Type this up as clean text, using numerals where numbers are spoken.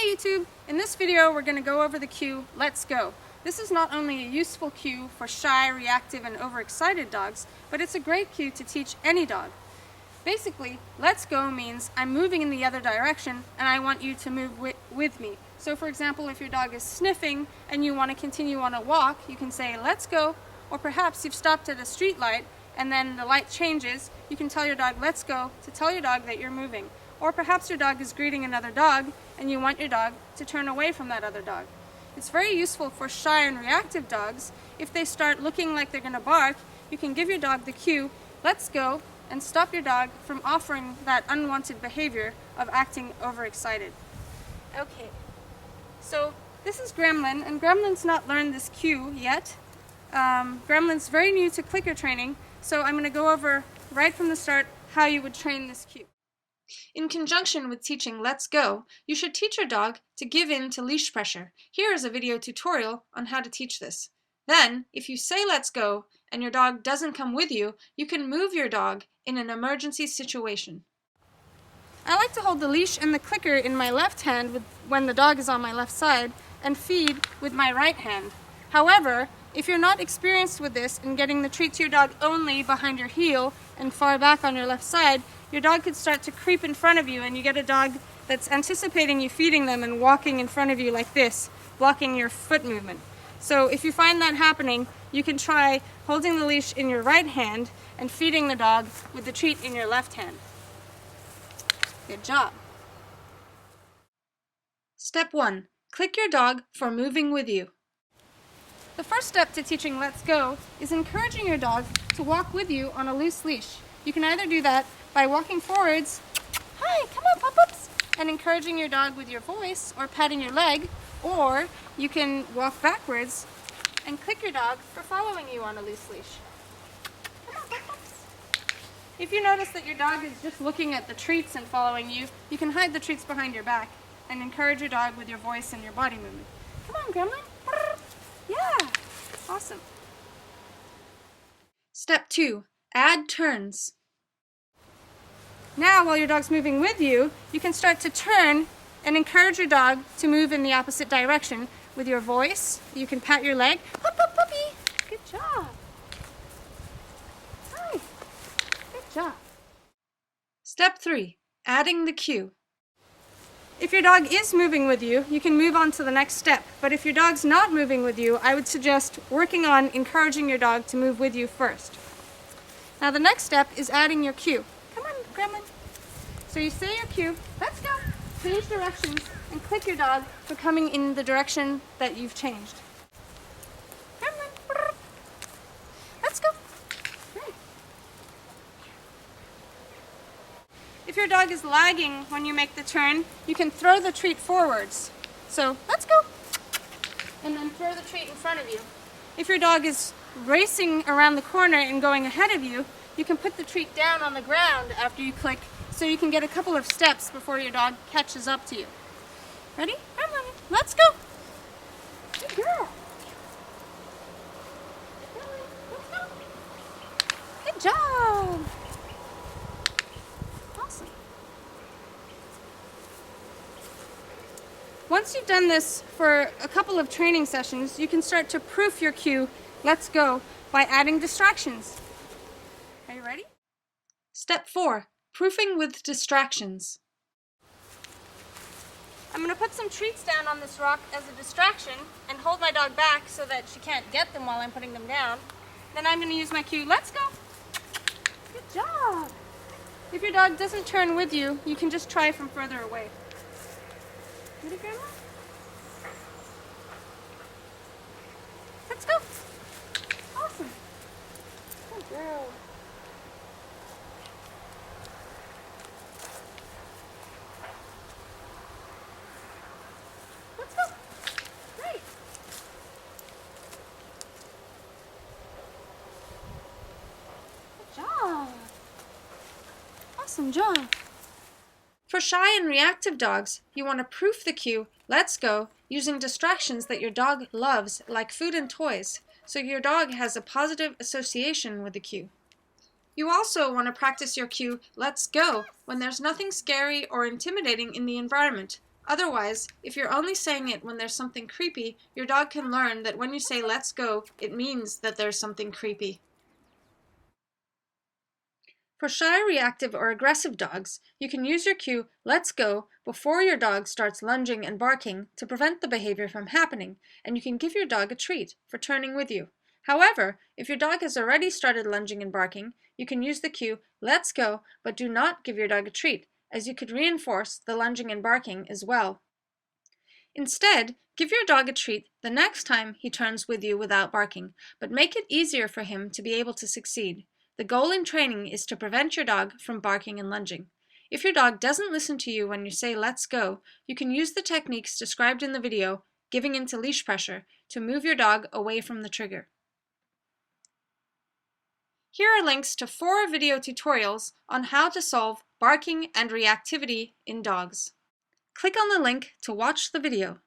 Hey YouTube! In this video we're going to go over the cue, let's go. This is not only a useful cue for shy, reactive, and overexcited dogs, but it's a great cue to teach any dog. Basically, let's go means I'm moving in the other direction and I want you to move with me. So for example, if your dog is sniffing and you want to continue on a walk, you can say let's go, or perhaps you've stopped at a street light and then the light changes, you can tell your dog let's go to tell your dog that you're moving. Or perhaps your dog is greeting another dog and you want your dog to turn away from that other dog. It's very useful for shy and reactive dogs. If they start looking like they're going to bark, you can give your dog the cue, let's go, and stop your dog from offering that unwanted behavior of acting overexcited. Okay, so this is Gremlin, and Gremlin's not learned this cue yet. Gremlin's very new to clicker training, so I'm going to go over right from the start how you would train this cue. In conjunction with teaching let's go, you should teach your dog to give in to leash pressure. Here is a video tutorial on how to teach this. Then, if you say let's go and your dog doesn't come with you, you can move your dog in an emergency situation. I like to hold the leash and the clicker in my left hand when the dog is on my left side and feed with my right hand. However, if you're not experienced with this and getting the treat to your dog only behind your heel and far back on your left side, your dog could start to creep in front of you and you get a dog that's anticipating you feeding them and walking in front of you like this, blocking your foot movement. So if you find that happening, you can try holding the leash in your right hand and feeding the dog with the treat in your left hand. Good job. Step 1. Click your dog for moving with you. The first step to teaching let's go is encouraging your dog to walk with you on a loose leash. You can either do that by walking forwards, hi, come on pup-ups, and encouraging your dog with your voice or patting your leg, or you can walk backwards and click your dog for following you on a loose leash. Come on pup-ups. If you notice that your dog is just looking at the treats and following you, you can hide the treats behind your back and encourage your dog with your voice and your body movement. Come on, Gremlin. Yeah, awesome. Step 2. Add turns. Now, while your dog's moving with you, you can start to turn and encourage your dog to move in the opposite direction with your voice. You can pat your leg. Pup, pup, puppy. Good job. Hi. Good job. Step 3. Adding the cue. If your dog is moving with you, you can move on to the next step. But if your dog's not moving with you, I would suggest working on encouraging your dog to move with you first. Now the next step is adding your cue. Come on, Gremlin. So you say your cue, let's go, change directions, and click your dog for coming in the direction that you've changed. Gremlin, let's go. Great. If your dog is lagging when you make the turn, you can throw the treat forwards. So let's go, and then throw the treat in front of you. If your dog is racing around the corner and going ahead of you, you can put the treat down on the ground after you click so you can get a couple of steps before your dog catches up to you. Ready? Let's go! Good girl! Let's go! Good job! Awesome. Once you've done this for a couple of training sessions, you can start to proof your cue, let's go, by adding distractions. Are you ready? Step 4. Proofing with distractions. I'm going to put some treats down on this rock as a distraction and hold my dog back so that she can't get them while I'm putting them down. Then I'm going to use my cue, let's go. Good job. If your dog doesn't turn with you, you can just try from further away. Ready, Grandma? Let's go. Awesome. Good girl. Let's go. Great. Good job. Awesome job. For shy and reactive dogs, you want to proof the cue, let's go, using distractions that your dog loves, like food and toys, so your dog has a positive association with the cue. You also want to practice your cue, let's go, when there's nothing scary or intimidating in the environment, Otherwise, if you're only saying it when there's something creepy, your dog can learn that when you say let's go, it means that there's something creepy. For shy, reactive, or aggressive dogs, you can use your cue, let's go, before your dog starts lunging and barking to prevent the behavior from happening, and you can give your dog a treat for turning with you. However, if your dog has already started lunging and barking, you can use the cue, let's go, but do not give your dog a treat, as you could reinforce the lunging and barking as well. Instead, give your dog a treat the next time he turns with you without barking, but make it easier for him to be able to succeed. The goal in training is to prevent your dog from barking and lunging. If your dog doesn't listen to you when you say let's go, you can use the techniques described in the video, giving into leash pressure, to move your dog away from the trigger. Here are links to 4 video tutorials on how to solve barking and reactivity in dogs. Click on the link to watch the video.